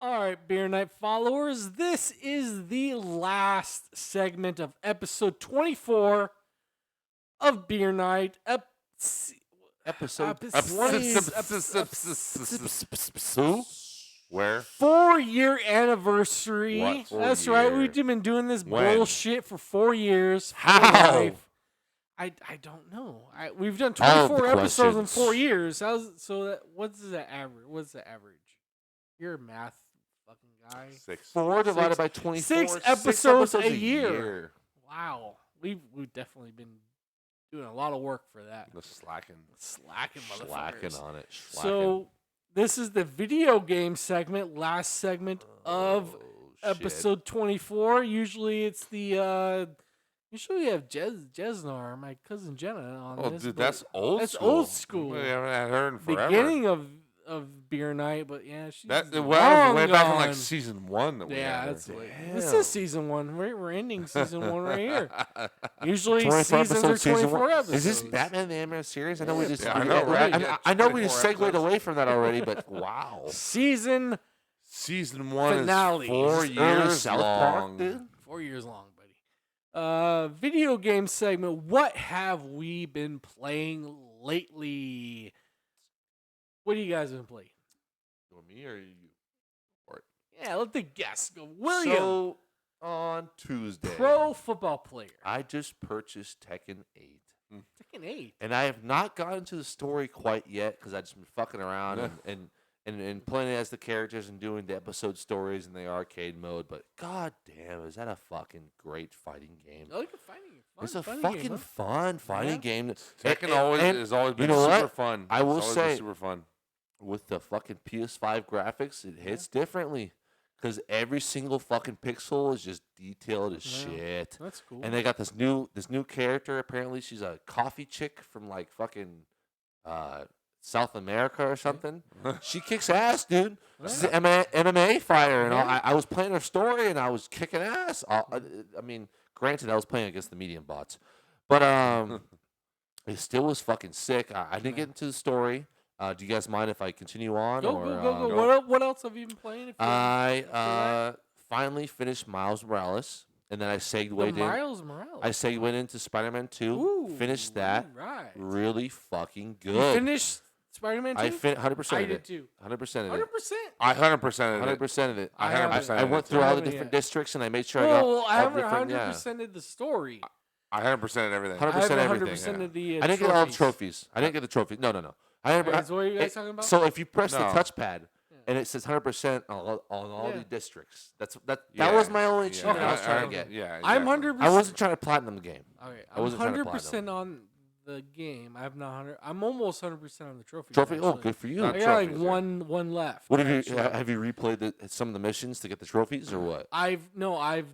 All right, Beer Night followers, this is the last segment of episode 24 of Beer Night. Episode Where? 4-year anniversary. What? That's 4 right. year? We've been doing this When? bullshit for 4 years. for How? life. I don't know. We've done 24 episodes in 4 years. What's the average? What's the average? You're a math fucking guy. 6. 4 divided by 24. 6 episodes a year. Wow. We've definitely been doing a lot of work for that. The slacking Motherfuckers. on it. So this is the video game segment, last segment of episode 24. Usually it's the usually we have Jesnar, my cousin Jenna, on Oh, this. dude, but that's old that's school. old school. We haven't had her in forever. Beginning of Beer Night, but yeah, she's That long was way back in gone. like season 1 that we Yeah, had her. that's what, this is season 1. We're ending season 1 right here. Usually 24 seasons are episodes, season 24 one. episodes. Is this Batman the Animated Series? I know we just. Yeah, I know, right? Yeah, I know we just 24 segued episodes. away from that already, but wow. Season Season 1 Finale. is 4 Early years South long. Park, dude. 4 years long, buddy. Video game segment. What have we been playing lately? What do you guys been playing? You want me or you? Yeah, let the guests go. William, So on Tuesday, pro football player. I just purchased Tekken 8. Tekken 8. And I have not gotten to the story quite yet because I've just been fucking around and playing as the characters and doing the episode stories in the arcade mode. But god damn, is that a fucking great fighting game? I like the fighting game. It's a Fun fucking game, huh? fun fighting game. Tekken And has always been you know super what? fun. I will It's always been say- super fun. With the fucking PS5 graphics, it hits differently. Because every single fucking pixel is just detailed as shit. That's cool. And they got this new character. Apparently, she's a coffee chick from like fucking South America or something. She kicks ass, dude. She's an MMA fighter, and I was playing her story, and I was kicking ass. I mean, granted, I was playing against the medium bots, but it still was fucking sick. I didn't get into the story. Do you guys mind if I continue on? Go. What else have you been playing? I finally finished Miles Morales, and then I segued Miles Morales. I segued into Spider-Man 2. Ooh, Finished that. Right. Really fucking good. You finished Spider-Man 2? I 100% I of did it. too. 100% of 100%. it. I 100%ed it. 100% of it. I 100% I went through all the different districts, and I made sure I got Well, I all haven't different. 100%ed the story. I 100%ed everything. 100% I haven't everything. 100%ed the I didn't get all the trophies. trophies. I didn't get the trophies. No. That's what you guys talking about? So if you press the No. touchpad, and it says 100% on all Yeah. the districts, that Yeah. was my only achievement Okay. I was trying to Okay. get. Yeah, I'm exactly. 100%. I wasn't trying to platinum the game. Okay, I I'm wasn't trying to 100% on the game. I have not 100. I'm almost 100% on the trophy. Trophy? Oh, actually. good for you. Not I got like trophies, yeah. one left. What have you actually. have you replayed some of the missions to get the trophies or what? I've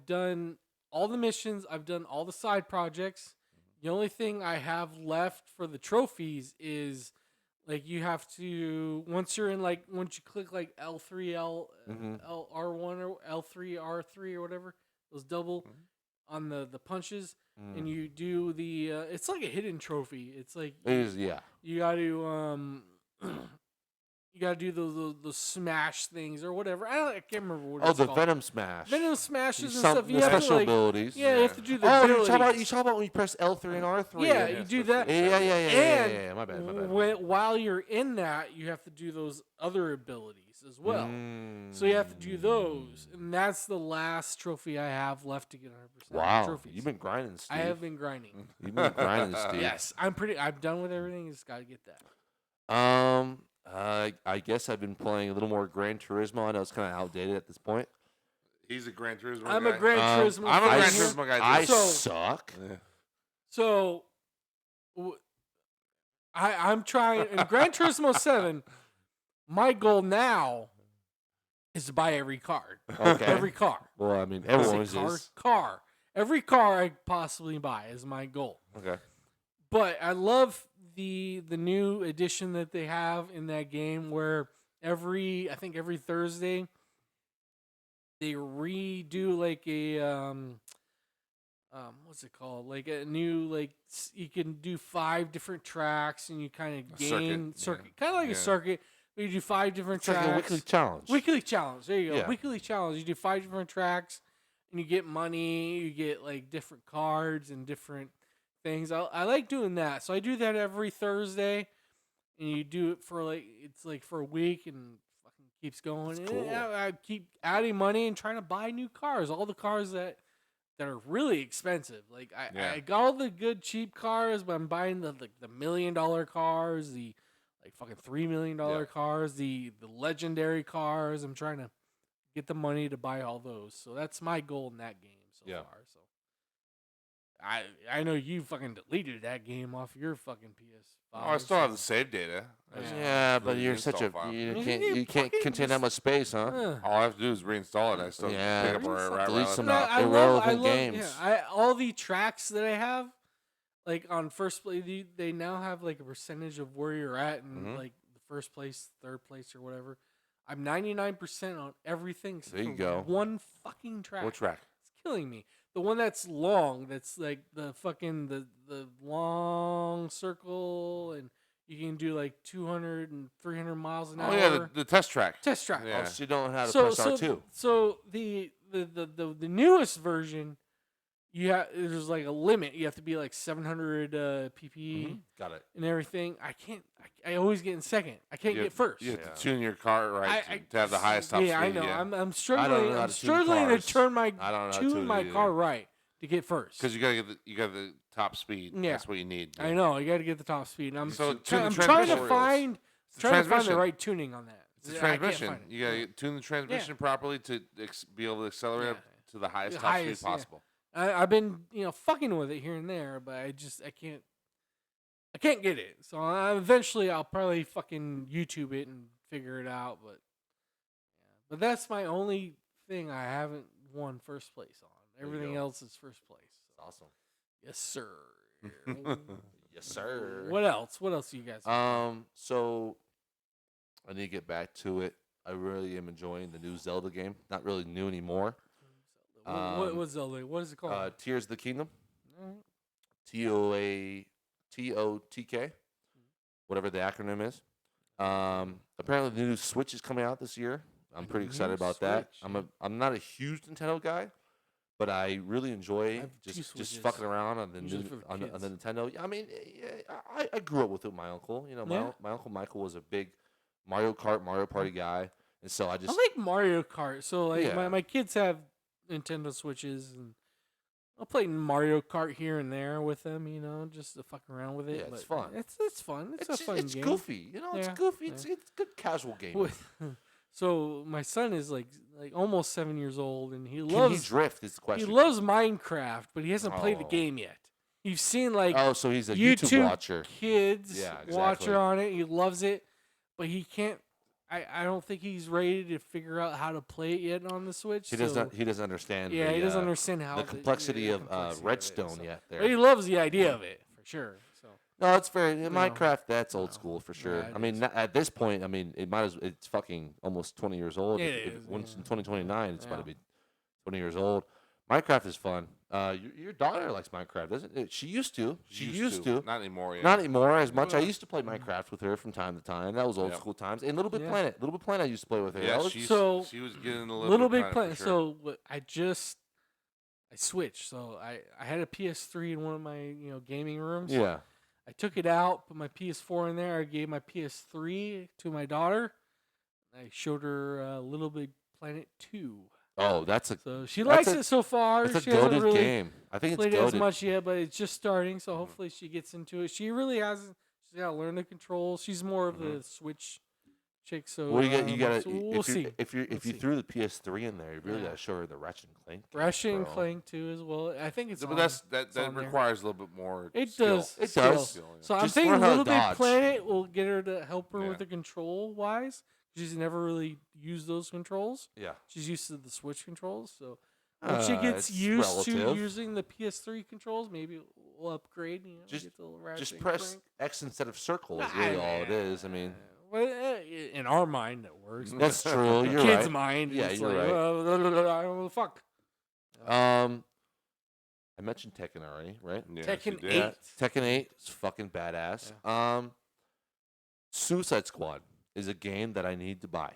done all the missions. I've done all the side projects. The only thing I have left for the trophies is like you have to once you click like L3 L R1 or L3 R3 or whatever, those double on the punches, and you do the it's like a hidden trophy. It's like It is, yeah. you got to you gotta do those smash things or whatever. I can't remember what Oh, it's the call. Venom Smash. Venom smashes and Some stuff. the You have special to like, abilities. yeah, you have to do the Oh, abilities. you talk about when you press L3 and R3. Yeah, and- you do that. Yeah. My bad. While you're in that, you have to do those other abilities as well. So you have to do those, and that's the last trophy I have left to get 100% Wow, trophies. you've been grinding, Steve. I have been grinding. You've been grinding, Steve. Yes, I'm done with everything. Just gotta get that. I guess I've been playing a little more Gran Turismo. I know it's kind of outdated at this point. He's a Gran Turismo I'm guy. a Gran Turismo. I'm a fan Gran here. Turismo guy. I too. So- suck. Yeah. So, I'm trying in Gran Turismo 7. My goal now is to buy every car. Okay. Every car. Well, I mean, I say everyone's is. car. Every car I could possibly buy is my goal. Okay. But I love the new edition that they have in that game where every Thursday they redo like a what's it called? Like a new you can do 5 different tracks and you kind of gain circuit, kind of like a circuit. You do 5 different It's tracks. like a weekly challenge. Weekly challenge. There you go. Yeah. Weekly challenge. You do 5 different tracks, and you get money. You get like different cards and different things. I like doing that. So I do that every Thursday, and you do it for it's like for a week, and fucking keeps going. That's And cool. I keep adding money and trying to buy new cars. All the cars that are really expensive. Like I got all the good cheap cars, but I'm buying the $1 million cars, the like fucking $3 million cars, the legendary cars. I'm trying to get the money to buy all those. So that's my goal in that game so far. So I know you fucking deleted that game off your fucking PS5. Oh, I still have the save data. I just Yeah, but delete you're the such a install file. you can't fucking contain that much space, huh? All I have to do is reinstall it. I still Yeah. pick up where Reinstall. right Delete around some the out. top. Irrelevant games. Yeah, all the tracks that I have, like on first place, they now have like a percentage of where you're at in like the first place, third place, or whatever. I'm 99% on everything except There you for go. one fucking track. What track? It's killing me. The one that's long, that's like the fucking the long circle, and you can do like 200 and 300 miles an hour. Oh yeah, the test track. Test track. Yeah. Oh, so you don't know how to So press R2. so the newest version, there's like a limit. You have to be like 700 pp Got it. and everything. I always get in second. I can't get first. You have to tune your car right to have the highest top yeah, speed. I know. Yeah. I'm struggling. know how I'm to tune struggling to cars. turn my I don't know how to tune tune my it either. car right to get first. Because you got the top speed. Yeah. That's what you need. I know you got to get the top speed. And I'm So trying tune the to transmission. find It's the trying to find the transmission. right tuning on that. It's the I can't transmission. find it. You gotta tune the transmission properly to be able to accelerate up to the highest The top highest, speed yeah. possible. I've been fucking with it here and there, but I can't get it. So eventually I'll probably fucking YouTube it and figure it out. But that's my only thing I haven't won first place on. Everything else is first place. So. Awesome. Yes, sir. Yes, sir. What else? What else do you guys? So I need to get back to it. I really am enjoying the new Zelda game. Not really new anymore. What's Zelda? What is it called? Tears of the Kingdom. Alright. TOTK. Whatever the acronym is. Apparently the new Switch is coming out this year. I'm pretty excited about that. Switch, I'm not a huge Nintendo guy, but I really enjoy have two just Switches. fucking around on the Usually new, for the on the kids. Nintendo. I mean, I grew up with it with my uncle. You know, my uncle Michael was a big Mario Party guy, and so I I just like Mario Kart. So like Yeah. my kids have Nintendo Switches, and I'll play Mario Kart here and there with them. Just to fuck around with it. Yeah, it's but fun. It's fun. It's a fun it's game. goofy. It's Yeah, goofy. yeah. It's good casual game. With- So my son is like almost 7 years old, and he Can he loves drift? Is the he question. loves Minecraft, but he hasn't played the Oh. game yet. You've seen like Oh, so he's a YouTube watcher. kids Yeah, watcher exactly. on it. He loves it, but he can't. I don't think he's ready to figure out how to play it yet on the Switch. He so- doesn't. He doesn't understand. Yeah, the, he doesn't understand how the complexity of complexity Redstone so- yet. But There. he loves the idea of it for sure. So No, it's very Minecraft. That's old No. school for sure. Yeah, it I mean, is. at this point, I mean, it's fucking almost 20 years old. It If is, once yeah. in 2029, it's about to Yeah. be 20 years old. Minecraft is fun. Your daughter likes Minecraft, doesn't it? She used to. She used to. Not anymore. Yeah. Not anymore as much. I Well, used to play Minecraft with her from time to time. That was old Yep. school times. And Little Big Yeah. Planet. Little Big Planet I used to play with her. Yeah, That was- she So, was getting a Little Big Planet Planet. for sure. So I switched. So I had a PS3 in one of my gaming rooms. yeah. I took it out, put my PS4 in there. I gave my PS3 to my daughter. I showed her Little Big Planet 2. Oh, that's a So she That's likes a- it so far. that's a She hasn't goated really game. I think it's played it as goated. much yet, but it's just starting. So hopefully she gets into it. She really hasn't. She's got to learn the controls. She's more of the Switch chick. So Well, you got so to. we'll see. If you We'll see. threw the PS3 in there, you really Yeah. got to show her the Ratchet and Clank. games, Ratchet and bro. Clank too as well. I think it's. But on- that it's on there. requires a little bit more. It skill. does. It skill. does. Skill, yeah. So I'm Just thinking learn how to Little Big dodge. Planet will get her to help her Yeah. with the control wise. She's never really used those controls. Yeah. She's used to the Switch controls. So when she gets it's used to relative. using the PS3 controls, maybe we'll upgrade. Just- get the little Ratchet Just and press Clank. X instead of circle is really all it is. I mean, well, in our mind, it works. that's true. You're Kid's right. mind, Yeah, it's you're like, right. I don't know, fuck. I mentioned Tekken already, right? Yeah, Tekken she did. 8. Tekken 8 is fucking badass. Suicide Squad. is a game that I need to buy.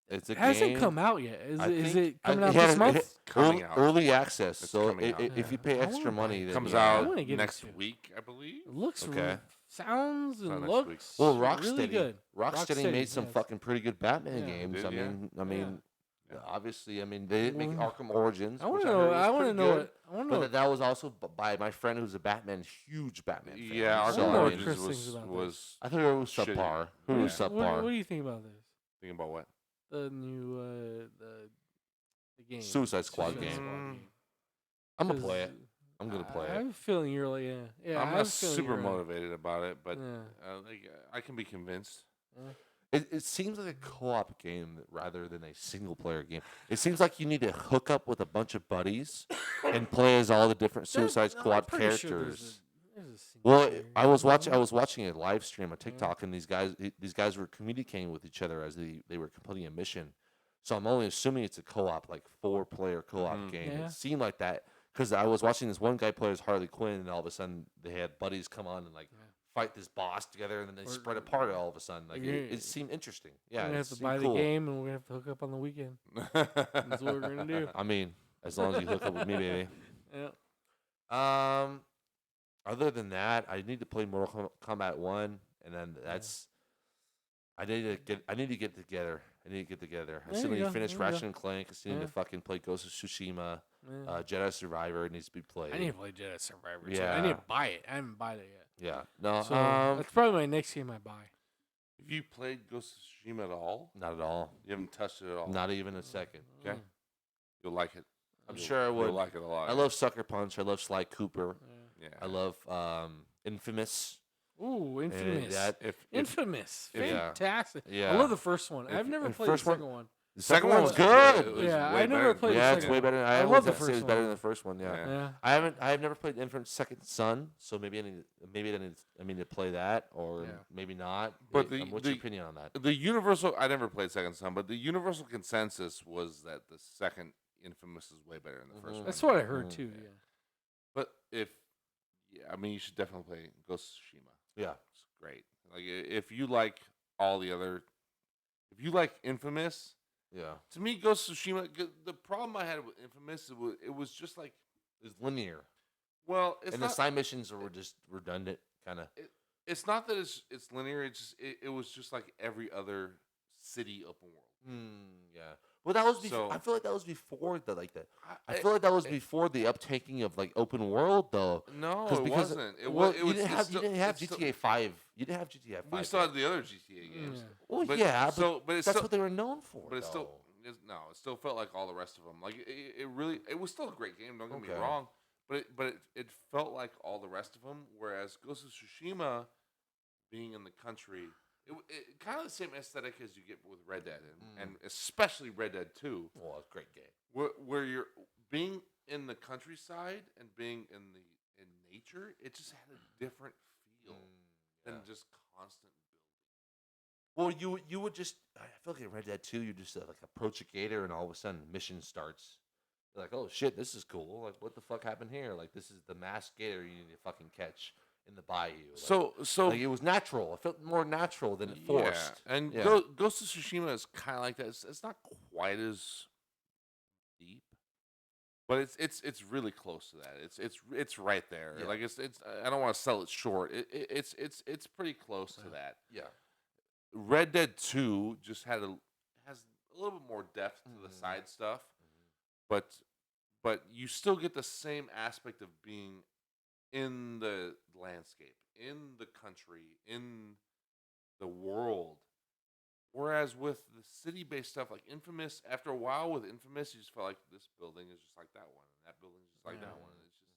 It's a It hasn't game. come out yet. Is I it think- coming I- out it this has- month? It's coming out. Early access. It's So coming out. if you Yeah. pay I extra wanna buy money, it. then Comes yeah. I out wanna get it next too. week, I believe. It looks Okay. sounds Not and next looks week. Well, really good. Rocksteady made some yes. fucking pretty good Batman Yeah. games. Did, yeah. I mean, Yeah. obviously, I mean, they didn't make Well, Arkham Origins. I want which to I know. heard was I want to pretty know good, what. I want to But know. that was also by my friend who's a huge Batman fan. Yeah, I Arkham wanna know what Origins Chris thinks about was I thought it was Shitty. subpar. It Yeah. was What subpar. do you think about this? thinking about what? The new the game. Suicide Squad Suicide game. Mm. I'm gonna play it. I'm gonna play I it. have a feeling you're like yeah. I'm I not have a feeling super you're right. motivated about it, but Yeah. like, I can be convinced. It seems like a co-op game rather than a single-player game. It seems like you need to hook up with a bunch of buddies and play as all the different Suicide No, I'm Squad pretty sure characters. there's a single Well, player. I was watching a live stream on TikTok, and these guys were communicating with each other as they were completing a mission. So I'm only assuming it's a co-op, like 4-player co-op Mhm. game. Yeah. It seemed like that because I was watching this one guy play as Harley Quinn, and all of a sudden they had buddies come on and like Yeah. fight this boss together, and then they Or- spread apart all of a sudden. Like You're- it seemed interesting. We're Yeah, gonna it have to seemed buy cool. the game, and we're gonna have to hook up on the weekend. That's what we're gonna do. I mean, as long as you hook up with me, baby. Yeah. Other than that, I need to play Mortal Kombat 1, and then that's. I need to get together. I There still you need to go, finish there you go. Ratchet and Clank. I still need Yeah. to fucking play Ghost of Tsushima. Yeah. Jedi Survivor needs to be played. I need to play Jedi Survivor. Too. Yeah. I need to buy it. I haven't bought it yet. Yeah. No. So that's probably my next game I buy. Have you played Ghost of Tsushima at all? Not at all. You haven't touched it at all. Not even a second. Okay. You'll like it. I'm You'll- sure I would. You'll like it a lot. I love Sucker Punch. I love Sly Cooper. Yeah. Yeah. I love Infamous. Ooh, And Infamous. If Infamous. Yeah. Fantastic. Yeah. I love the first one. If- I've never and played the first one- second one. The second one one was was good. it was Yeah, way I never better. played the Yeah, it's second way one. better. I I love always the have to say first it's better one. than the first one. Yeah. Yeah. Yeah. I have never played Infinite Second Son, so maybe I need to play that, or Yeah. maybe not. But What's your opinion on that? The universal, I never played Second Son, but the universal consensus was that the second Infamous is way better than the first one. That's what I heard Mm. too. Yeah. Yeah. But I mean, you should definitely play Ghost of Tsushima. Yeah. It's great. Like, if you like all the other, if you like Infamous, Yeah. to me, Ghost of Tsushima, the problem I had with Infamous, it was just like, It's linear, well, it's and the not, side missions were just redundant, kind of. it's not that it's linear. It's just, it was just like every other city open world. Yeah. Well, that was before. So- I feel like that was before the like the. I I- feel like that was before the uptaking of like open world though. No, 'Cause- it because- wasn't. It well, was. It you was. didn't it's have still- you didn't have it's still- GTA 5. You didn't have GTA 5. We yet. still had the other GTA games. Yeah. Well, But- yeah, but so, but it's that's still, what they were known for. but it's still, though. it still felt like all the rest of them. Like it really, it was still a great game. Don't get me Okay. wrong, but it felt like all the rest of them. Whereas Ghost of Tsushima, being in the country, it kind of the same aesthetic as you get with Red Dead, and especially Red Dead 2, Well, it's a great game. where you're being in the countryside and being in nature. It just had a different feel than just constant building. Well, you would just. I feel like in Red Dead 2, you just like approach a gator, and all of a sudden, mission starts. You're like, oh shit, this is cool. Like, what the fuck happened here? Like, this is the masked gator you need to fucking catch in the bayou. Like, So like, it was natural. It felt more natural than forced. Yeah, and Yeah. Ghost of Tsushima is kind of like that. It's not quite as deep, but it's really close to that. It's right there. Yeah. Like it's I don't want to sell it short. It's pretty close to that. Yeah. Red Dead 2 just has a little bit more depth to the side stuff, but you still get the same aspect of being in the landscape, in the country, in the world. Whereas with the city-based stuff like Infamous, after a while with Infamous, you just felt like this building is just like that one, and that building is just like that one. And it's just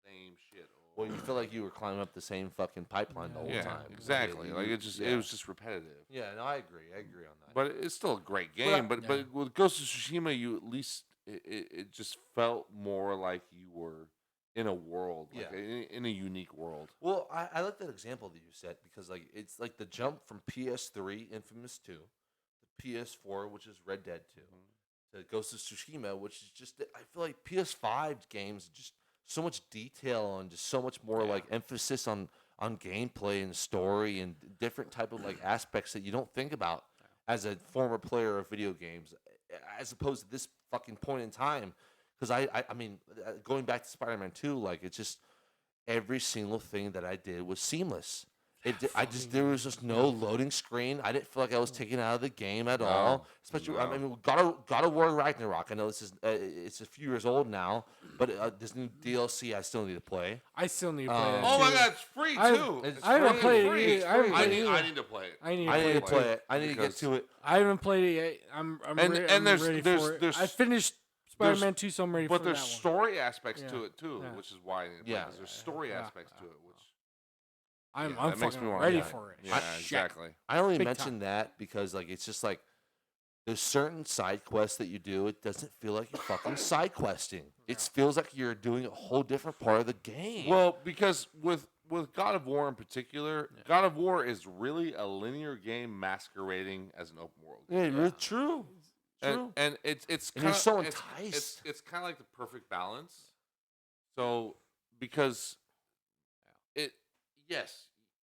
the same shit. Well, you feel like you were climbing up the same fucking pipeline the whole yeah, time. exactly. Like it was just repetitive. Yeah, no, I agree. I agree on that. But it's still a great Well, game. But yeah. with Ghost of Tsushima, you at least it just felt more like you were in a world, like Yeah. in a unique world. Well, I like that example that you set because like it's like the jump from PS3 Infamous 2 to PS4, which is Red Dead 2, to Ghost of Tsushima, which is just I feel like PS5 games just so much detail and just so much more Yeah. like emphasis on on gameplay and story and different type of like aspects that you don't think about as a former player of video games, as opposed to this fucking point in time. Because I mean, going back to Spider-Man 2, like it's just every single thing that I did was seamless. There was just no loading screen. I didn't feel like I was taken out of the game at all. Especially, I mean, God of War Ragnarok. I know this is it's a few years old now, but this new DLC I still need to play. I still need to play that. Oh too. my god, it's free too. I haven't played it free. either. I haven't I played it either. need to play it. I need to play it. I need to get to it. I haven't played it yet. I'm ready for it. I finished Spider-Man 2, so I'm ready for that one. But there's story aspects to it too, which is why I need to play it. There's story aspects to it, which I'm that makes fucking me want ready to for it. Yeah, exactly. I only Big mention that because like it's just like there's certain side quests that you do. It doesn't feel like you're fucking side questing. It feels like you're doing a whole different part of the game. Well, because with God of War in particular, God of War is really a linear game masquerading as an open world game. Yeah, true. And it's And kind you're so of enticed. it's kind of like the perfect balance. So because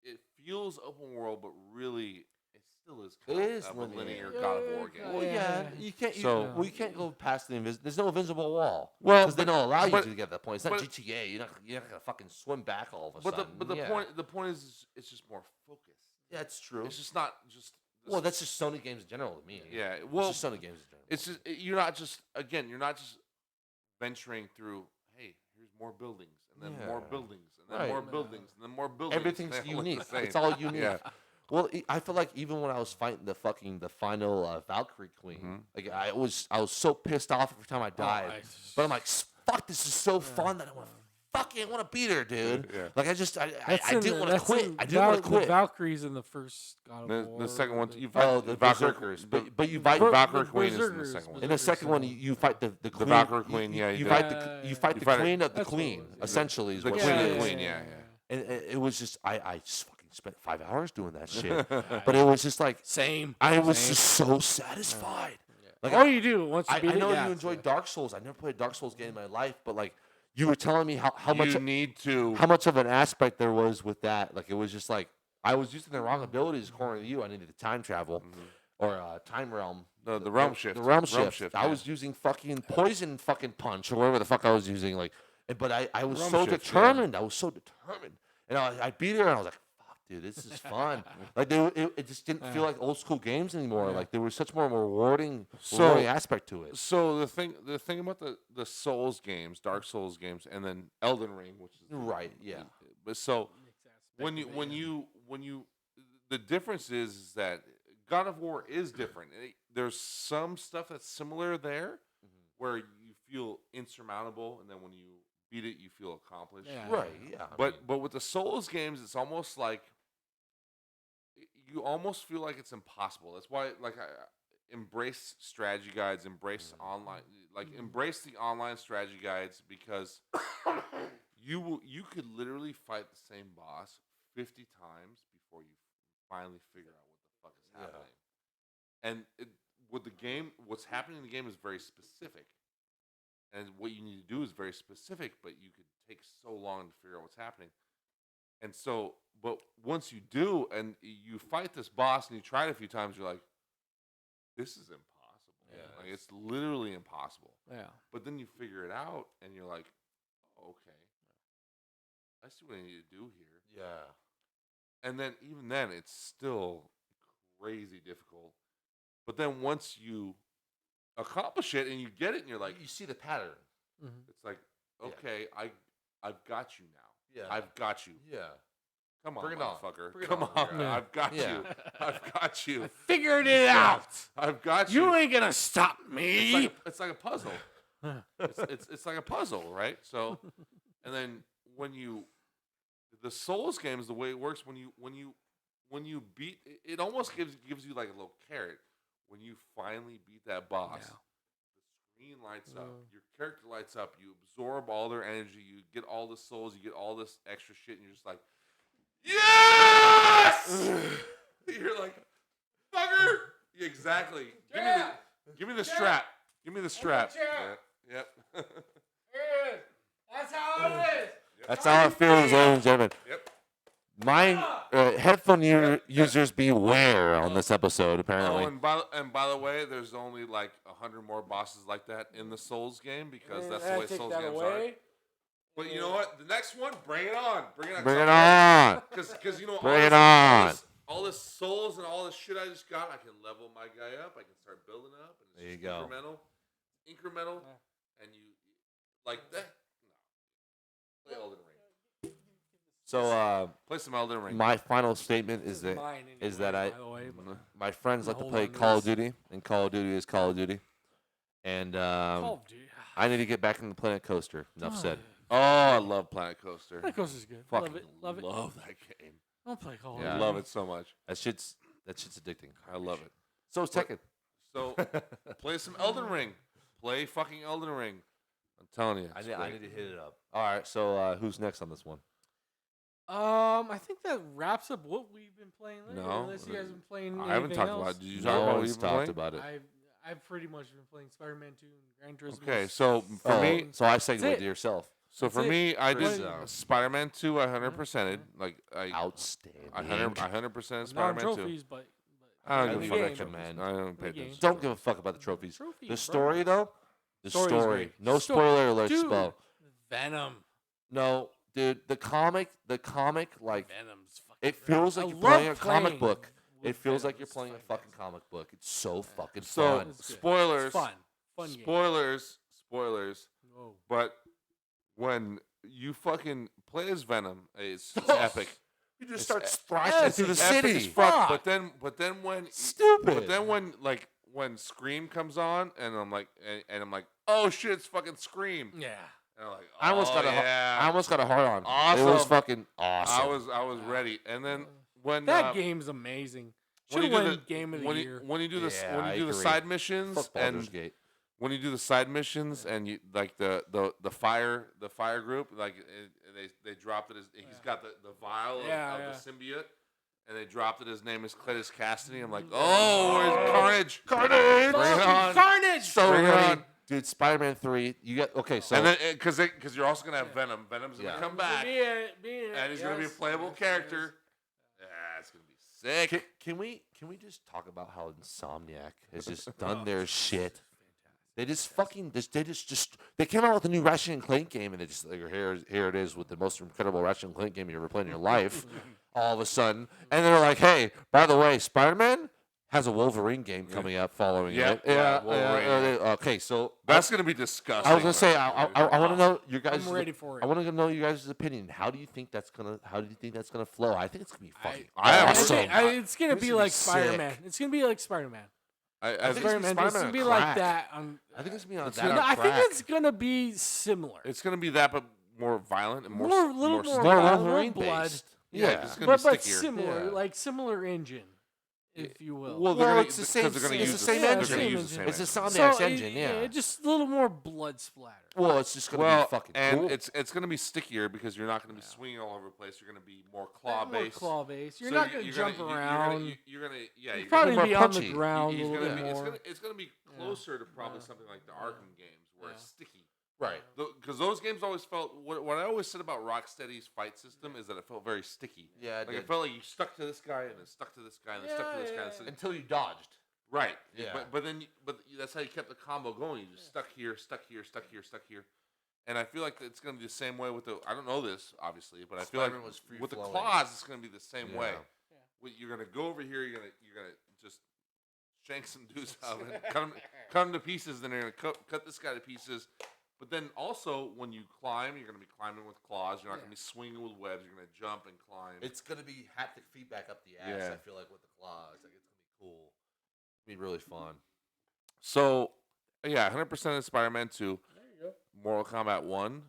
it feels open world, but really it still is kind of a linear God of War game. Well, you can't. We can't go past the there's no invisible wall. Well, because they don't allow you but- to get to that point. It's not but- GTA. You're not gonna fucking swim back all of a sudden. But the point is it's just more focused. Yeah, it's true. It's just not just. Well, that's just Sony games in general to me. Yeah, well, it's just Sony games in general. It's just you're not just venturing through. Hey, here's more buildings, and then more buildings, and then more buildings, and then more buildings. Everything's They all look unique. the same. It's all unique. Yeah. Well, I feel like even when I was fighting the final Valkyrie Queen, like I was so pissed off every time I died. But I'm like, fuck, this is so fun that I want to beat her, dude. Yeah. Like I didn't want to quit. I didn't want to quit. The Valkyries in the first God of War. The second one, you fight the Valkyrie, Berserkers, but you fight Valkyrie Queen is in the second one. In the second one, you fight the queen. Valkyrie Queen, You fight the queen of the queen. Essentially, is The what queen it of the is. queen, yeah. And it was just I just fucking spent 5 hours doing that shit. But it was just like Same. I was just so satisfied. Like All you do once you I beat it. know you enjoy Dark Souls. I never played a Dark Souls game in my life, but like you were telling me how much of an aspect there was with that. Like it was just like I was using the wrong abilities according to you. I needed to time travel or time realm. The realm shift. The realm shift. I yeah. was using fucking poison fucking punch or whatever the fuck I was using. Like, but I was Realm so shift, determined. I was so determined, and I beat her, and I was like, "Fuck, dude, this is fun." Like, it just didn't feel like old school games anymore. Like there was such more rewarding aspect to it. So the thing about the Souls games, Dark Souls games, and then Elden Ring, which is Right, yeah. But so when you the difference is that God of War is different. There's some stuff that's similar there, where you feel insurmountable, and then when you beat it, you feel accomplished. Yeah. Right, yeah. But with the Souls games, it's almost like you almost feel like it's impossible. That's why I embrace strategy guides, embrace online, embrace the online strategy guides, because you could literally fight the same boss 50 times before you finally figure out what the fuck is happening. And what's happening in the game is very specific. And what you need to do is very specific, but you could take so long to figure out what's happening. And so, but once you do, and you fight this boss, and you try it a few times, you're like, this is impossible. Yeah. Like, it's literally impossible. Yeah. But then you figure it out, and you're like, oh, okay, I see what I need to do here. Yeah. And then, even then, it's still crazy difficult. But then once you accomplish it and you get it, and you're like, You see the pattern. it's like, okay, I've got you now. Yeah. I've got you. Yeah. Come on, Bring it on. motherfucker. Bring it Come on. on. Yeah. I've got Yeah. you. I've got you. Figured it out. I've got you. You ain't gonna stop me. It's like a puzzle. it's like a puzzle, right? So, and then the Souls games, the way it works, when you beat it, almost gives you like a little carrot. When you finally beat that boss, the screen lights up, your character lights up, you absorb all their energy, you get all the souls, you get all this extra shit, and you're just like, yes! You're like, fucker! Exactly. Give me the strap. Give me the strap. Yep. That's how it is. That's how it feels, ladies and gentlemen. Yep. Headphone users beware on this episode. Apparently, and by the way, there's only like 100 more bosses like that in the Souls game because that's the way Souls games are. But you know what? The next one, bring it on. Bring it on. Bring it on. Because you know, Bring it on. all this souls and all this shit I just got, I can level my guy up. I can start building up. And it's There you go. Incremental. And you like that. No. Play Elden Ring. So, play some Elden Ring. my final statement is that my friends like to play Call of Duty, and Call of Duty is Call of Duty. And Call of Duty. I need to get back in the Planet Coaster. Enough said. Oh, I love Planet Coaster. Planet Coaster's good. Fucking love it. Love that game. Don't play Call of Duty. I love it so much. That shit's addicting. I love it. So is Tekken. So play some Elden Ring. Play fucking Elden Ring. I'm telling you. I need to hit it up. All right. So who's next on this one? I think that wraps up what we've been playing lately. No. Unless you guys have been playing I haven't talked else. about it. Did you No talk about what one's you've been talked playing? about it. I've pretty much been playing Spider-Man 2 and Gran Turismo. Okay, so for me, so I segued it. to yourself. so for That's it. me, I Chris, did Spider-Man 2. I 100%ed. Like Outstanding. I 100% Not Spider-Man 2. trophies, but I don't in give the a game. fuck. recommend. I don't pay The game. attention. Don't give a fuck about the trophies. Trophies, The bro. story though. The Story's story. great. No Sto- spoiler alerts, Dude. Spo. Venom. No, dude. The comic, like Venom's fucking it feels great. like I you're playing a love comic playing book. with It feels Venom. like you're It's playing a fantastic. fucking comic book. It's so fucking So fun. It's good. spoilers, It's fun. Fun game. spoilers. Whoa. But when you fucking play as Venom, it's epic. You just It's start e- thrashing yes, through the It's epic city. as fuck. Fuck. But then when Stupid. But then when Scream comes on and I'm like oh shit, it's fucking Scream. Yeah. And I'm like, I almost got yeah. I almost got a hard on. It was Awesome. fucking awesome. I was ready. And then when That game's amazing. when Should you have do won Game of the when Year. you, when you do this Yeah, when I you do the agree. side missions Fuck Baldur's and Gate. when you do the side missions and you like the fire group, like they dropped it as he's got the vial of the symbiote, and they dropped it. His name is Cletus Cassidy. I'm like, oh, where's Carnage? Carnage! Bring it on. Carnage! So Bring it ready. on. Dude, Spider-Man 3. You got okay. So And then because you're also gonna have Venom. Venom's gonna Yeah. come back, and he's gonna be a playable character. Yeah, it's gonna be sick. can we just talk about how Insomniac has just done their shit? They just fucking they came out with a new Ratchet and Clank game, and they just like, here it is with the most incredible Ratchet and Clank game you ever played in your life. All of a sudden, and they're like, hey, by the way, Spider-Man has a Wolverine game coming up following Yeah, it. yeah, Wolverine. Okay, so That's gonna be disgusting. I was gonna say I want to know your I'm guys. ready for it. I want to know you guys' opinion. How do you think that's gonna flow? I think it's gonna be fucking I have awesome. It's gonna This be is like sick. Spider-Man. It's gonna be like Spider-Man. I think it's gonna be Spider-Man. It's Spider-Man gonna be on like crack. that. I think it's gonna be on It's that. gonna- No, on I think crack. it's gonna be similar. it's gonna be that, but more violent and more More- little more more violent, Wolverine blood. based. Yeah, Yeah. it's gonna But be stickier. similar, Yeah. like similar engine, if you will. Well, Well, gonna, it's the same. because they're gonna It's use the same they're engine. gonna use the same It's a engine. Insomniac's engine. Yeah. just a little more blood splatter. Well, it's just gonna Well, be fucking and cool. it's gonna be stickier because you're not gonna be swinging all over the place. You're gonna be more claw More based. claw based. You're So not gonna jump around. You're gonna yeah. You'll You're probably more be on the punchy. ground a It's little gonna bit be more. it's gonna be closer to probably something like the Arkham games where it's sticky. right. Because those games always felt what I always said about Rocksteady's fight system is that it felt very sticky. Yeah, Like it felt like you stuck to this guy and then stuck to this guy and then stuck to this guy. Yeah. until you dodged. Right. Yeah. But that's how you kept the combo going. You just stuck here, stuck here, stuck here, stuck here. And I feel like it's going to be the same way with the. I don't know this obviously, but I feel like Spider-Man was with the free-flowing. claws, it's going to be the same way. Yeah. You're going to go over here. You're gonna just shank some dudes out and cut them to pieces. Then you're going to cut this guy to pieces. But then also when you climb, you're going to be climbing with claws. You're not going to be swinging with webs. You're going to jump and climb. It's gonna be haptic feedback up the ass. Yeah. I feel like with the claws, like it's gonna be cool. Be really fun. So yeah, 100% in Spider-Man 2. There you go. Mortal Kombat 1.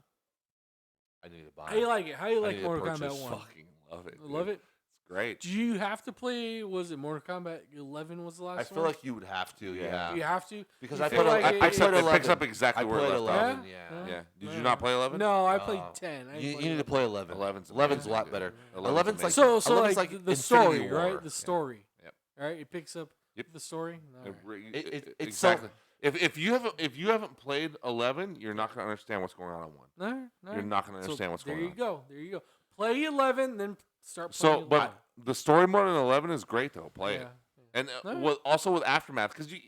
I need to buy. How you like it? How you I like need to Mortal purchase Kombat 1? Fucking love it. Love dude. it. It's great. Do you have to play? Was it Mortal Kombat 11? Was the last I one? feel like you would have to. Yeah. you have to Because You I feel put like I it- played It 11. picks up exactly I where played it left off. 11. Yeah? Yeah. Did Yeah. you not play 11? No, I played Oh. 10. I didn't You play need to 11. play 11. 11's 11's a amazing, lot dude. better. 11's 11's like So 11's like like the Infinity story, War. right? The story. Yep. Right. It picks up Yep. the story. All right. It's exactly. If you haven't played 11, you're not going to understand what's going on in 1. No, no. You're not going to So understand what's going there on. you go. There you go. Play 11, then start So, playing. but live. the story mode in 11 is great though. Play it, Yeah. and Alright. also with Aftermath because you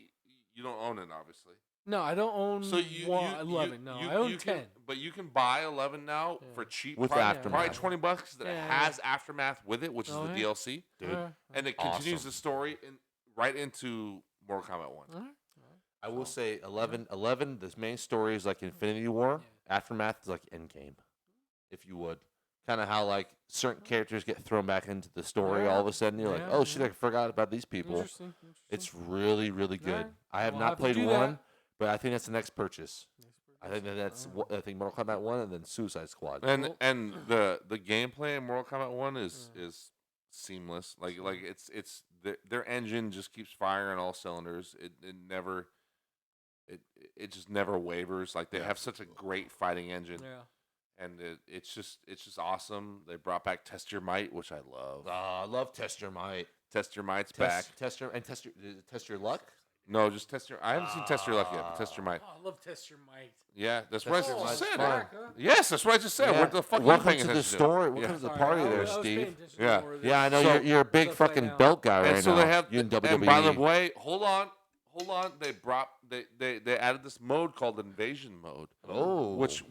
don't own it obviously. No, I don't own So you 11. No, I own 10. but you can buy 11 now Yeah. for cheap, With probably, Aftermath. probably $20 because it Yeah. has Aftermath with it, which is the Okay. DLC, Dude. Alright, and it continues Awesome. the story right into Mortal Kombat 1. alright. I will say 11, the main story is like Infinity War. Aftermath is like Endgame, if you would. Kind of how like certain characters get thrown back into the story all of a sudden. You're like, Yeah, oh shit, yeah. I forgot about these people. Interesting. It's really, really good. Alright. I have We'll not have to played do one, that. but I think that's the next purchase. I think I think Mortal Kombat 1 and then Suicide Squad. And Cool. and the gameplay in Mortal Kombat 1 is seamless. Like it's their engine just keeps firing all cylinders. It never it just never wavers. Like they have such a great fighting engine. Yeah. And it's just awesome. They brought back Test Your Might, which I love. I love Test Your Might. Test Your Might's back. Test your luck. No, just Test Your. I haven't seen Test Your Luck yet, but Test Your Might. Oh, I love Test Your Might. Yeah, that's Test what I Your just Might's said. fun. Yes, that's what I just said. Yeah. What the fuck are you Welcome paying to the attention story. Yeah. Welcome to the Sorry, party I there, was paying Steve. attention to Yeah. more of Yeah, I know So- you're a big stuff right fucking now. belt guy right And so now. they have, you in WWE. and by the way, hold on. They brought they added this mode called Invasion Mode, oh, which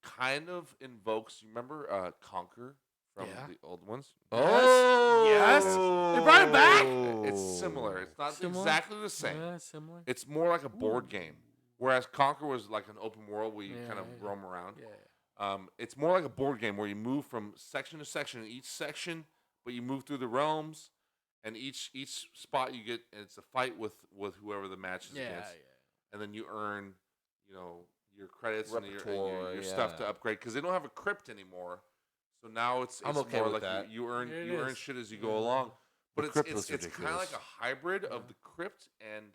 kind of invokes. You remember Conquer from Yeah. the old ones? oh, Yes. They brought it back? It's similar. It's not Similar? exactly the same. Yeah, similar. It's more like a board game, whereas Conquer was like an open world where you kind of Yeah. roam around. Yeah. It's more like a board game where you move from section to section in each section, but you move through the realms, and each spot you get, it's a fight with whoever the match is Yeah. against, and then you earn, your credits and your Repertoire, stuff to yeah. upgrade because they don't have a crypt anymore. So now it's I'm okay more with like that. you earn It you earn is. shit as you go along. But The it's crypt was kind of ridiculous. like a hybrid of the crypt and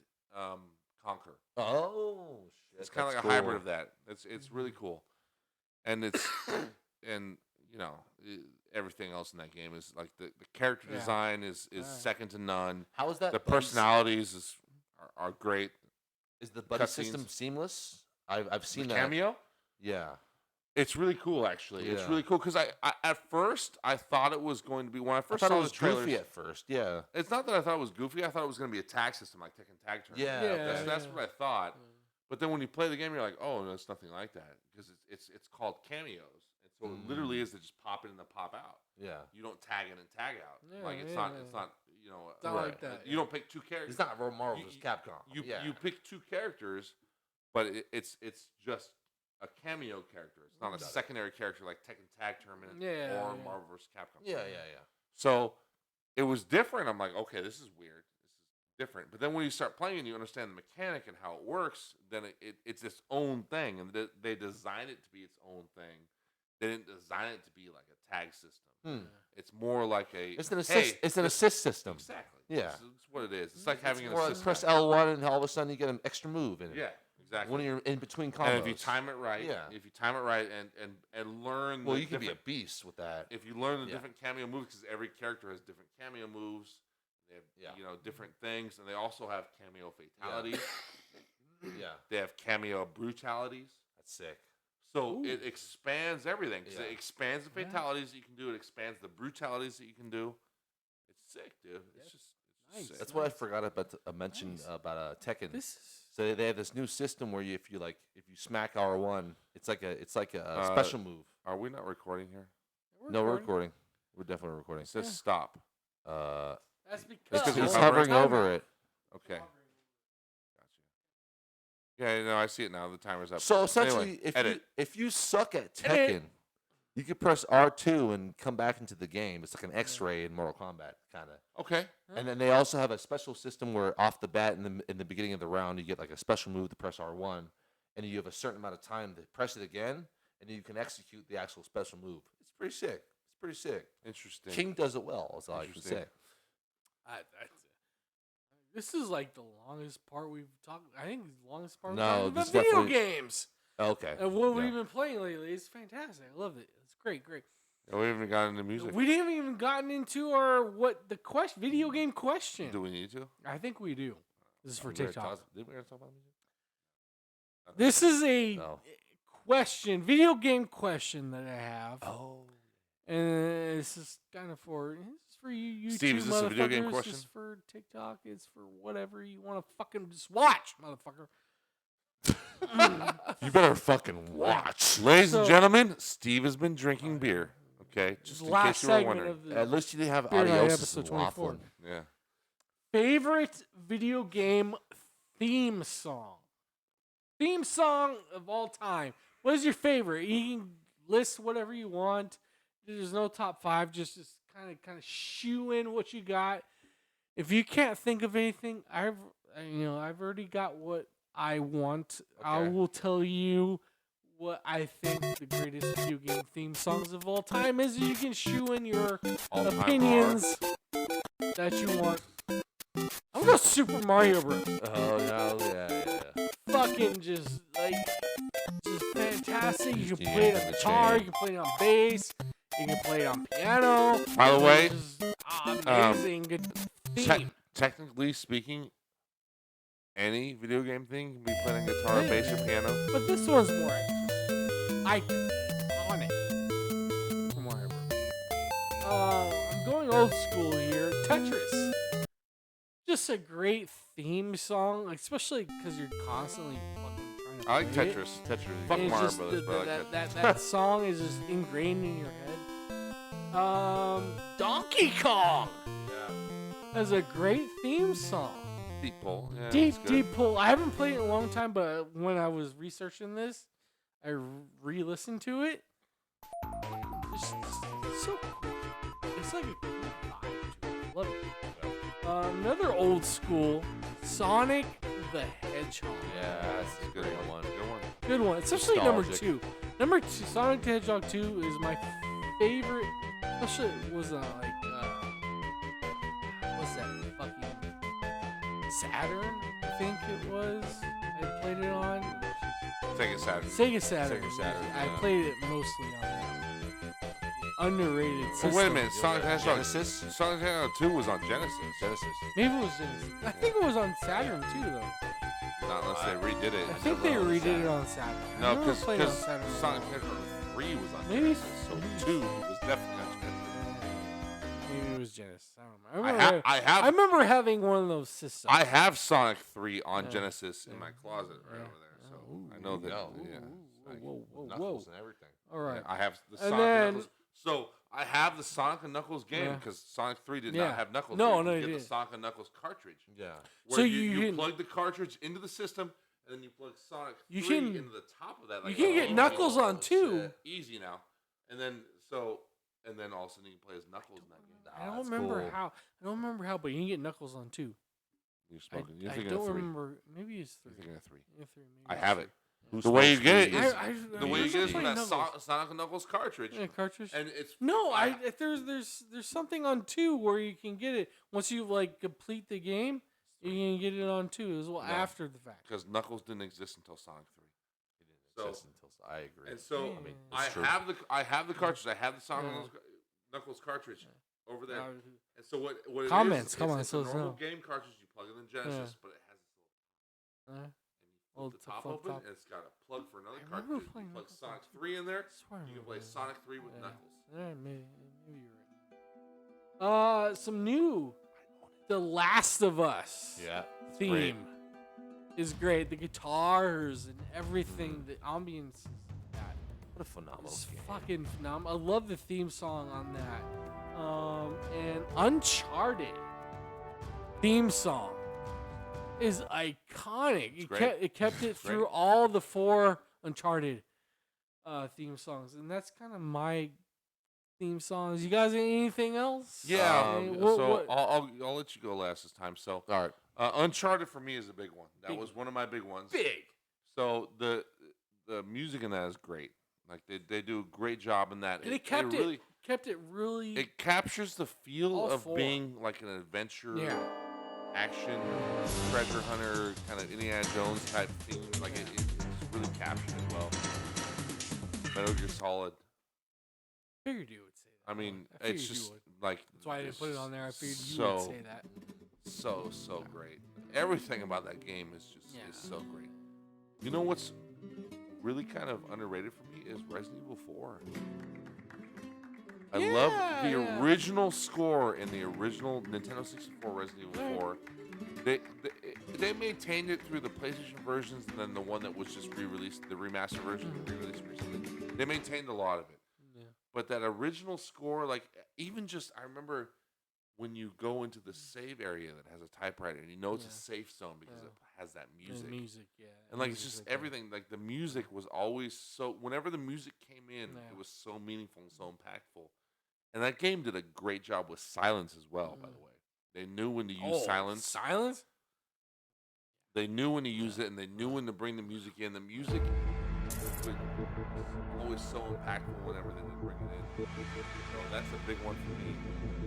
Conquer. oh, shit. It's kind of that's like a hybrid cool. of that. It's really cool, and it's and everything else in that game is like the character Yeah. design is Right. second to none. How is that? The buddy personalities are great. Is the buddy cutscenes. system seamless? I've seen The that. cameo, Yeah. it's really cool actually. It's Yeah. really cool because I at first I thought it was going to be when I I first thought saw it was the trailers. goofy at first. Yeah. It's not that I thought it was goofy. I thought it was going to be a tag system like Tekken Tag Tournament. Yeah. Yeah. okay. That's what I thought. But then when you play the game, you're like, oh, no, it's nothing like that because it's called cameos, and so it literally is to just pop in and then pop out. Yeah. You don't tag in and tag out. Yeah, Like it's yeah, not yeah. it's not It's not like that, You don't pick two characters. It's not Marvel You- vs. Capcom. You yeah. you pick two characters, but it's just a cameo character. It's not a secondary character like Tekken Tag Tournament Yeah, or yeah. Marvel vs. Capcom. yeah. So it was different. I'm like, okay, this is weird. This is different. But then when you start playing and you understand the mechanic and how it works, then it's its own thing. And they designed it to be its own thing. They didn't design it to be like a tag system. It's more like a It's an assist. It's an assist system. Exactly. Yeah. That's what it is. It's like having an Or assist. press guy. L1 and all of a sudden you get an extra move in it. Yeah, exactly. When you're in between combos. and if you time it right, Yeah. if you time it right and learn, well, the you can be a different- beast with that. if you learn the Yeah. different cameo moves, because every character has different cameo moves, they have Yeah. different things, and they also have cameo fatalities. Yeah. They have cameo brutalities. That's sick. So it expands everything. 'Cause Yeah. it expands the fatalities that you can do. It expands the brutalities that you can do. It's sick, dude. It's just Nice. sick. That's what I forgot about to mention about Tekken. This is So they have this new system where if you smack R1, it's like a special move. Are we not recording here? No, we're recording. We're definitely recording. It says stop. That's because because He's you're hovering Timer. over it. Okay. Gotcha. Yeah, no, I see it now. The timer's up. So essentially, Anyway, edit. if you suck at Edit. Tekken, you can press R2 and come back into the game. It's like an X-ray in Mortal Kombat, kind of. Okay. And then they also have a special system where off the bat in the beginning of the round, you get like a special move to press R1, and you have a certain amount of time to press it again, and then you can execute the actual special move. It's pretty sick. It's pretty sick. Interesting. King does it well. That's all I can Interesting. say. This is like the longest part we've talked. I think the longest part No, we've this talked about video definitely- games Okay. and what Yeah. we've been playing lately. It's fantastic. I love it. It's great. Yeah, we haven't gotten into music. We didn't even gotten into our video game question. Do we need to? I think we do. This is for We already TikTok. Did we already talk about music? This is a No. question, video game question that I have. Oh. And this is kind of for you YouTube Steve, is this a video game motherfuckers. question? It's for TikTok. It's for whatever you want to fucking just watch, motherfucker. You better fucking watch. Ladies and So- gentlemen, Steve has been drinking beer. Okay, just The in last case you were segment wondering. of the At least you didn't have Beer Night adios episode and 24. waffling. Yeah. Favorite video game theme song. Theme song of all time. What is your favorite? You can list whatever you want. There's no top 5. Just kind of shoe in what you got. If you can't think of anything, I've already got what I want. I Okay. will tell you what I think the greatest video game theme songs of all time is. You can shoe in your All-time opinions that you want. I'm going Super Mario Bros. Oh, yeah. Fucking just fantastic. You can Yeah, play it on the guitar, chain. you can play it on bass, you can play it on piano. By the way, It's just amazing. Good theme. technically speaking, any video game thing can be played on guitar, bass, or piano. But this one's more iconic for Mario Bros. I'm going old school here. Tetris. Just a great theme song, especially because you're constantly fucking trying to I like play it. Tetris. Tetris. Fuck And it's Mario just Brothers, but I like Tetris. that song is just ingrained in your head. Donkey Kong Yeah. has a great theme song. Deep pull. Yeah, Deep, it's good. deep pull. I haven't played it in a long time, but when I was researching this, I re-listened to it. It's so cool. It's like a cool vibe to it. I love it. Another old school, Sonic the Hedgehog. Yeah, that's a good one. Good one. Good one, especially number Nostalgic. 2. Number 2, Sonic the Hedgehog 2 is my favorite. Especially it was what's that fucking Saturn? I think it was. I played it on Sega Saturn. Sega Saturn. Sega Saturn, I yeah. played it mostly on that. Underrated system. Oh, wait a minute. Sonic the Hedgehog. Genesis? Sonic the Hedgehog 2 was on Genesis. Genesis. Maybe it was Genesis. I think it was on Saturn too, though. Not unless they redid it. I think they redid it on Saturn. I No, remember because playing it on Saturn. Sonic the Hedgehog 3 was on Maybe- Genesis. So 2 was definitely on Genesis. Maybe it was Genesis. I don't remember. I I remember having one of those systems. I have Sonic 3 on Yeah. Genesis in Yeah. my closet right Yeah. over there. So Ooh. I know that. Ooh. Yeah. Whoa, whoa, Knuckles whoa. and everything. All right. I have the And Sonic then- and Knuckles. So I have the Sonic and Knuckles game Yeah. because Sonic 3 did Yeah. not have Knuckles. No, You no, could it get the didn't. Sonic and Knuckles cartridge. Yeah. Where So you, you can- plug the cartridge into the system and then you plug Sonic 3 You can- into the top of that. you can get Knuckles on too. Easy now. And then all of a sudden you can play as Knuckles in that game. I don't that's remember cool. how. I don't remember how, but you can get Knuckles on 2. You're I, smoking. You're I thinking don't of 3. remember. Maybe it's 3. You're thinking of 3. Yeah, 3 maybe I it's have 3. it. Who The way you smokes get it weed? is I the way you get it is from that Knuckles. Sonic and Knuckles cartridge. Yeah, cartridge. And it's No, there's something on 2 where you can get it once you complete the game. You can get it on 2 as well No. after the fact. because Knuckles didn't exist until Sonic 3. He didn't So- exist until I agree. And so I mean, I it's true. have the cartridge. I have the Sonic Yeah. Knuckles cartridge over there. Uh, And so what it Comments, is, come on, it's so a it's normal no. game cartridge. You plug it in Genesis, but it has this little. uh, And you Little flip the top flip open, top. and it's got a plug for another I remember cartridge. You playing plug Knuckles Sonic on 3 in there. I swear I You can remember play that. Sonic 3 with Yeah. Knuckles. Yeah, maybe you're right. Some new The Last of Us Yeah. theme is great. The guitars and everything, the ambience is that. What a phenomenal It's game. fucking phenomenal. I love the theme song on that. And Uncharted theme song is iconic. It kept it through all the 4 Uncharted theme songs, and that's kind of my theme songs. You guys got anything else? Yeah. What- I'll let you go last this time. So All right. Uncharted for me is a big one. That Big was one of my big ones. big. So the music in that is great. Like they do a great job in that. And it kept really, it really. It captures the feel All of 4. being like an adventure, Yeah. action, treasure hunter, kind of Indiana Jones type theme. Like it's really captured it well. Metal Gear Solid. figured you would say that. I mean, I figured it's you just would. like That's why I didn't put it on there. I figured you so, would say that. So great. Everything about that game is just Yeah. is so great. You know what's really kind of underrated for me is Resident Evil 4. I love the original score in the original Nintendo 64 Resident Evil 4. They maintained it through the PlayStation versions, and then the one that was just re-released, the remaster version, re-released recently. They maintained a lot of it. Yeah. But that original score, like even just, I remember when you go into the save area that has a typewriter, and you know it's a safe zone because it has that music. The music, yeah. And like it's just everything. Like the music was always so. Whenever the music came in, it was so meaningful and so impactful. And that game did a great job with silence as well. By the way, they knew when to use silence. Silence. They knew when to use it, and they knew when to bring the music in. The music was always so impactful whenever they did bring it in. So that's a big one for me.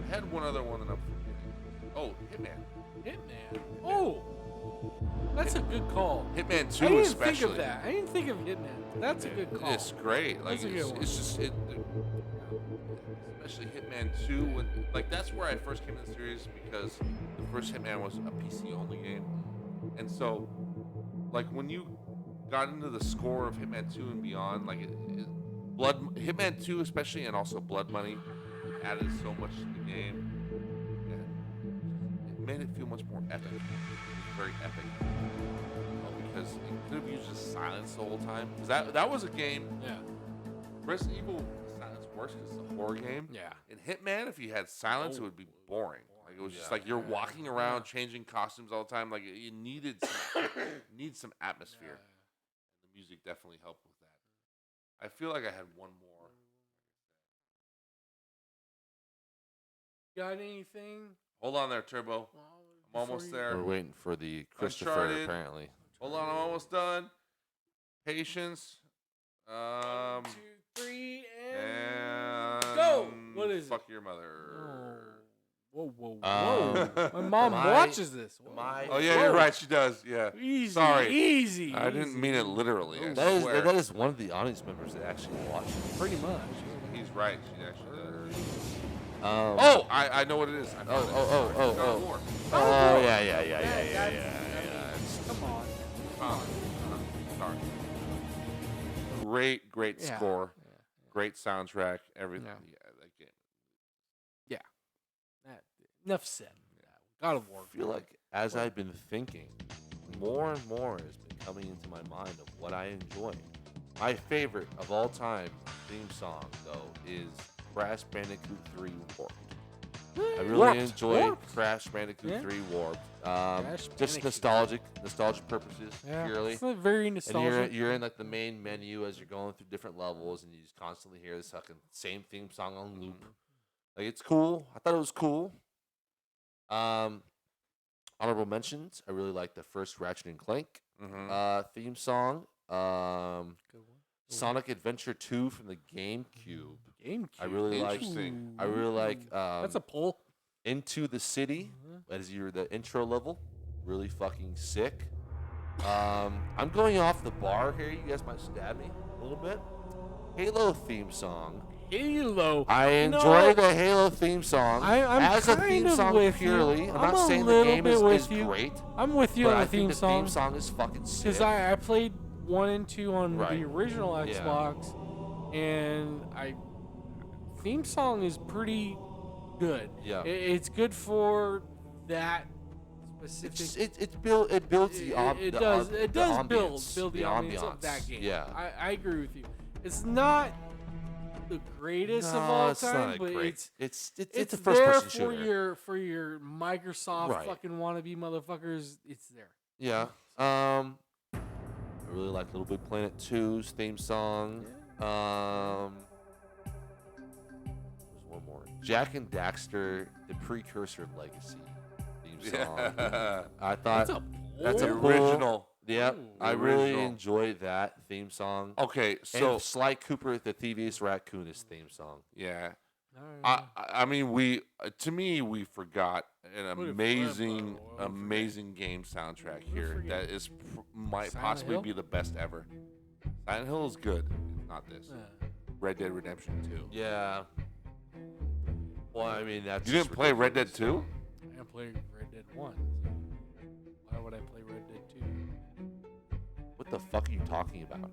I had one other one that I'm forgetting. Oh, Hitman. Oh, that's a good call. Hitman 2 I didn't especially. think of that. I didn't think of Hitman. That's a good call. It's great. Like That's a good one. it's just especially Hitman 2 when like that's where I first came to the series because the first Hitman was a PC only game. And so like when you got into the score of Hitman 2 and beyond, like Hitman 2 especially, and also Blood Money added so much to the game. It made it feel much more epic. It was very epic. Because it could have used just silence the whole time. Because that was a game. Yeah. Resident Evil silence works because it's a horror game. Yeah. In Hitman, if you had silence, it would be boring. Like it was just like you're walking around changing costumes all the time. Like you needed some atmosphere. The music definitely helped with that. I feel like I had one more. Got anything? Hold on there, Turbo. I'm almost there. We're waiting for the Christopher, Uncharted. apparently. Hold on, I'm almost done. Patience. 1, 2, 3, and And go. What is fuck your mother. Whoa. Um, My mom watches this. Oh yeah, you're right. She does. Yeah. Easy. Sorry. Easy. I didn't mean it literally. I swear. That is one of the audience members that actually watched. Pretty much. He's right. She actually does. Oh, I know what it is. I found it. oh. Oh, Oh, yeah. Come on. Sorry. Great score. Great soundtrack. Everything. Yeah. Yeah, that game. Enough said. God of War. I feel like as I've been thinking, more and more has been coming into my mind of what I enjoy. My favorite of all time theme song, though, is Crash Bandicoot 3 Warped. I really enjoy Crash Bandicoot 3 Warped. Just nostalgic purposes, purely. It's not very And nostalgic. you're in like the main menu as you're going through different levels, and you just constantly hear this fucking same theme song on loop. Like it's cool. I thought it was cool. Honorable mentions. I really like the first Ratchet and Clank theme song. Sonic Adventure 2 from the GameCube. I really like. Interesting. I really like. That's a pull. Into the City as the intro level. Really fucking sick. I'm going off the bar here. You guys might stab me a little bit. Halo theme song. Halo. I enjoy the Halo theme song. I'm as a kind theme of song with purely. you. I'm not a saying the little game bit is with you. great. I'm with you but on I the theme think song. the theme song is fucking sick. Because I played 1 and 2 on Right. the original Xbox, and theme song is pretty good. Yeah. It's good for that specific. It builds the It does build the ambiance of that game. Yeah. I agree with you. It's not the greatest of all it's time, not but great. it's It's a there first person for shooter. your Microsoft Right. fucking wannabe motherfuckers. It's there. Yeah. I really like Little Big Planet 2's theme song. There's one more. Jack and Daxter, the precursor of Legacy theme song. Yeah. I thought that's a The pull. original. Yep. Ooh. I The really original. enjoy that theme song. Okay, so And Sly Cooper, the Thievius Raccoonist theme song. yeah. Alright. I mean, to me, we forgot an What if amazing, Rambo- amazing game soundtrack here forget? that is might Silent possibly Hill? be the best ever. Silent Hill is good, not this. Red Dead Redemption 2. Yeah. Well, I mean, that's. You just didn't play Red Dead ridiculous. 2? I didn't play Red Dead 1. So why would I play Red Dead 2? What the fuck are you talking about?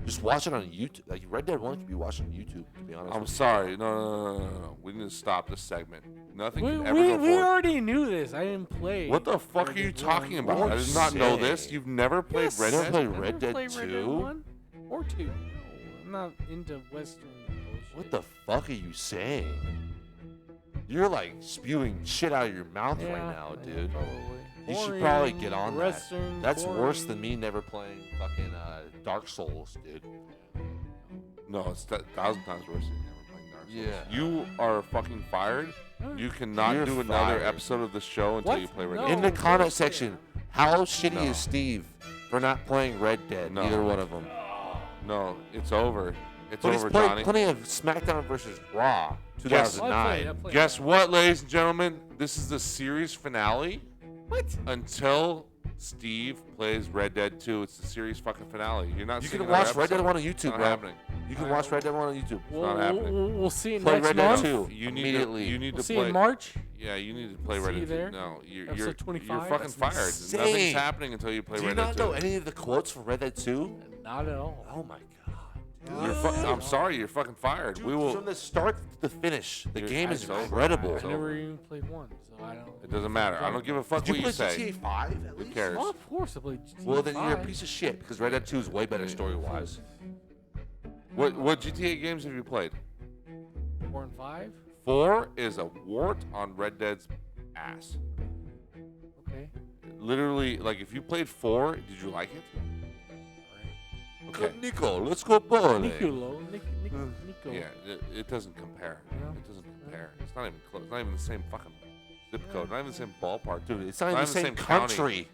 Just watch it on YouTube. Like Red Dead 1 can be watched on YouTube, to be honest. I'm sorry. No. We need to stop this segment. Nothing We, can ever we, go we forward. already knew this. I didn't play. What the fuck Red are you Dead talking 1 about? or I did not know this. Insane. You've never played Yes. Red Never Dead? played I've Red never Dead played Red Dead 2? 1 or 2. No, I'm not into Western bullshit. What the fuck are you saying? You're like spewing shit out of your mouth right now, dude. Probably. You should Boring, probably get on that. Western, That's worse boring. than me never playing fucking Dark Souls, dude. No, it's 1,000 times worse than never playing Dark Souls. Yeah. You are fucking fired. You cannot You're do another fired. episode of the show until What? you play Red No. Dead. In the bullshit. comment section, how shitty No. is Steve for not playing Red Dead? No. Neither one of them. No, it's over. It's But he's over, played Johnny. plenty of SmackDown versus Raw Guess- Well, I 2009. played Guess what, ladies and gentlemen? This is the series finale. What? Until Steve plays Red Dead 2, it's the series fucking finale. You're not You seeing can another watch Red Dead episode. 1 on It's YouTube, not bro. happening. You can watch Red Dead 1 on YouTube. not happening. We'll see it Play next Red Dead month. 2 You need immediately. To, you need We'll to see play. in March. Yeah, you need to play See Red you Dead there? 2. No, you're Episode 25? fucking That's fired. insane. Nothing's happening until you play Do you Red not Dead 2. know any of the quotes from Red Dead 2? Not at all. Oh my god. I'm sorry, you're fucking fired. We will. From the start to the finish, the You're- game is it's over. incredible. It's I never over. even played one, so I don't. It doesn't matter. I don't give a fuck Did what you you play say. GTA 5 at Who least? cares? Oh, of course I played GTA Well, then you're a 5. piece of shit because Red Dead 2 is way better story-wise. What GTA games have you played? 4 and 5. 4 is a wart on Red Dead's ass. Okay. Literally, like if you played 4, did you like it? Okay. Nico, let's go bowling. Nico. Yeah, it doesn't compare. Yeah. It doesn't compare. It's not even close. It's not even the same fucking zip code. Not even the same ballpark. Dude, it's not even the same county. country.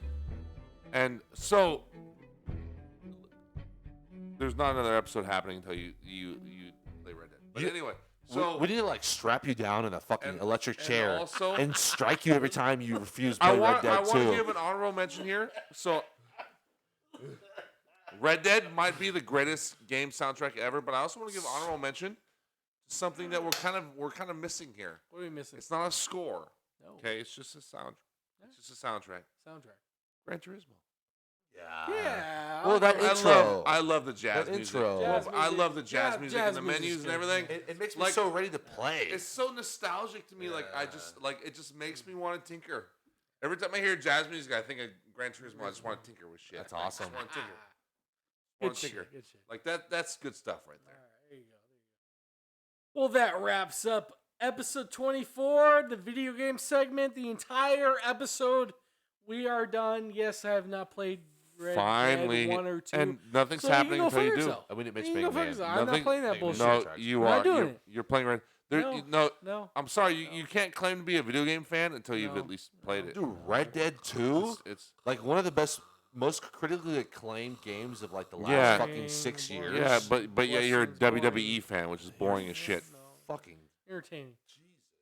And so there's not another episode happening until you play Red Dead. But You- anyway, so we need to like strap you down in a fucking and- electric and chair also- and strike you every time you refuse to I play want Red Dead 2. to give an honorable mention here. So Red Dead might be the greatest game soundtrack ever, but I also want to give honorable mention to something that we're kind of missing here. What are we missing? It's not a score. No. Okay, it's just a sound. It's just a soundtrack. Soundtrack. Gran Turismo. Yeah. Well, that okay. intro. I love the jazz That music. intro. Jazz I music. love the jazz Yeah, music jazz and the music's menus and good. everything. It makes me Like- so ready to play. It's so nostalgic to me. Like I just it just makes me want to tinker. Every time I hear jazz music, I think of Gran Turismo. I just want to tinker with shit. That's I awesome. just want to tinker. Good Want to tinker. shit. Good shit. Like that's good stuff right there. All right, there you go. Well, that wraps up episode 24, the video game segment. The entire episode, we are done. Yes, I have not played Red Finally, Dead 1 or 2. and nothing's So you can happening go until fuck you do. yourself. I mean, it makes You can me go fuck mad. yourself. I'm not Nothing- playing that Maybe bullshit. No, soundtracks. you I'm not are. doing it. You're playing Red. There, No. no, No. I'm sorry. You can't claim to be a video game fan until you've No. at least played it. Dude, Red Dead 2? It's Like one of the best, most critically acclaimed games of like the last Yeah. fucking 6 Game, years. yeah, but yeah, you're a Western's boring. WWE fan, which is boring as shit. No. Fucking Entertaining.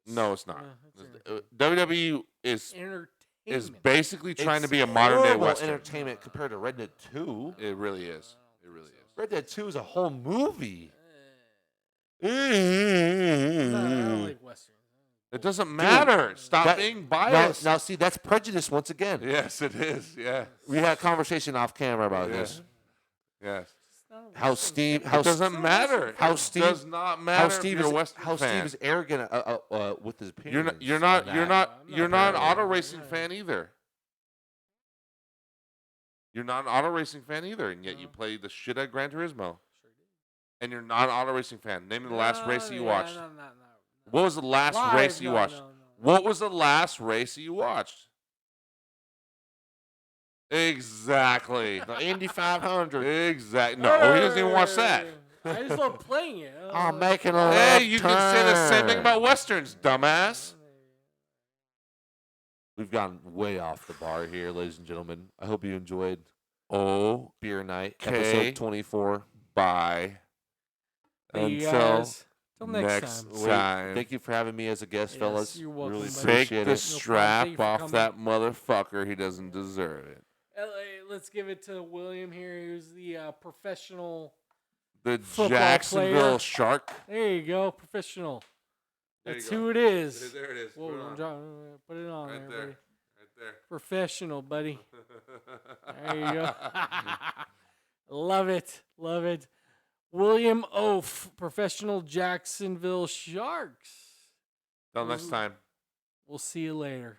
No, it's not. Yeah, it's WWE is Entertainment. basically trying to It's be a modern day horrible western. entertainment compared to Red Dead 2. It really is. It really is. Red Dead 2 is a whole movie. I don't like Westerns. It doesn't matter. Stop That- being Now, biased. now, see, that's prejudice once again. Yes, it is. Yeah. We had a conversation off camera about Yeah. this. Yes. It's not a How Western. Steve, It how doesn't matter. how It Steve- does not matter. how if Steve you're is a Western how fan. Steve is arrogant with his opinions. You're not. You're on not. that. You're not. I'm not You're not an apparently. auto racing Yeah. fan either. You're not an auto racing fan either, and yet you No. play the shit out of Gran Turismo. Sure did. And you're not an auto racing fan. Name me the last race that you watched. No. What was the last Live, race you no, watched? no. What was the last race that you watched? Exactly. The Indy 500. Exactly. No, he doesn't even watch that. I just love playing it. I'm making a left Hey, you can say the same thing turn. about westerns, dumbass. We've gone way off the bar here, ladies and gentlemen. I hope you enjoyed Oh, Beer Night, Okay. episode 24. bye. Thank you Until guys. Till next time. time. Thank you for having me as a guest, Yes, fellas. you're welcome, Really buddy. Take appreciate the it. strap Thank you for off coming. that motherfucker. He doesn't deserve it. LA, let's give it to William here, who's the professional. The Football Jacksonville player. Shark. There you go, professional. There you That's go. who it is. There it is. Whoa, put it on Right there, there. buddy. Right Professional, buddy. there. There you go. Love it. Love it. William Oaf, professional Jacksonville Sharks. Till next time. We'll see you later.